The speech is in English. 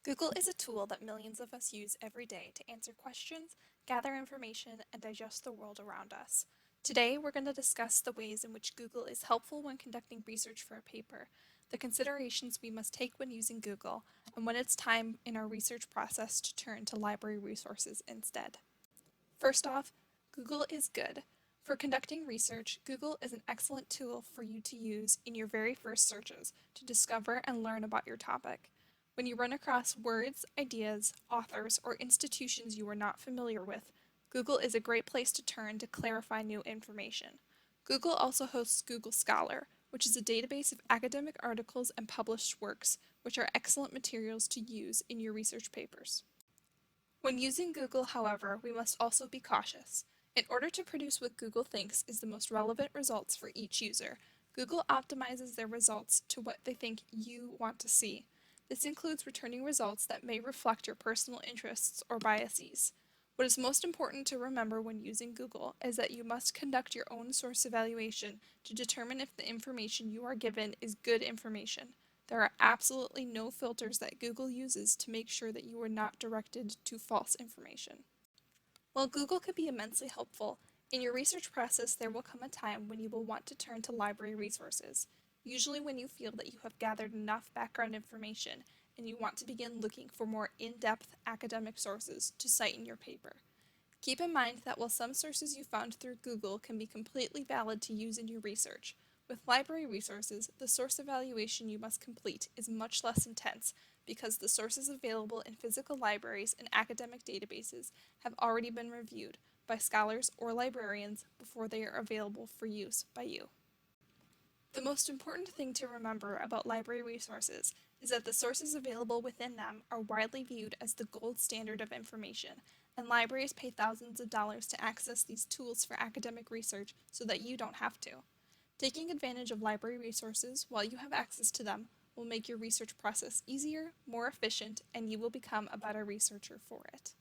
Google is a tool that millions of us use every day to answer questions, gather information, and digest the world around us. Today, we're going to discuss the ways in which Google is helpful when conducting research for a paper, the considerations we must take when using Google, and when it's time in our research process to turn to library resources instead. First off, Google is good. For conducting research, Google is an excellent tool for you to use in your very first searches to discover and learn about your topic. When you run across words, ideas, authors, or institutions you are not familiar with, Google is a great place to turn to clarify new information. Google also hosts Google Scholar, which is a database of academic articles and published works, which are excellent materials to use in your research papers. When using Google, however, we must also be cautious. In order to produce what Google thinks is the most relevant results for each user, Google optimizes their results to what they think you want to see. This includes returning results that may reflect your personal interests or biases. What is most important to remember when using Google is that you must conduct your own source evaluation to determine if the information you are given is good information. There are absolutely no filters that Google uses to make sure that you are not directed to false information. While Google can be immensely helpful, in your research process there will come a time when you will want to turn to library resources, usually when you feel that you have gathered enough background information and you want to begin looking for more in-depth academic sources to cite in your paper. Keep in mind that while some sources you found through Google can be completely valid to use in your research, with library resources, the source evaluation you must complete is much less intense because the sources available in physical libraries and academic databases have already been reviewed by scholars or librarians before they are available for use by you. The most important thing to remember about library resources is that the sources available within them are widely viewed as the gold standard of information, and libraries pay thousands of dollars to access these tools for academic research so that you don't have to. Taking advantage of library resources while you have access to them will make your research process easier, more efficient, and you will become a better researcher for it.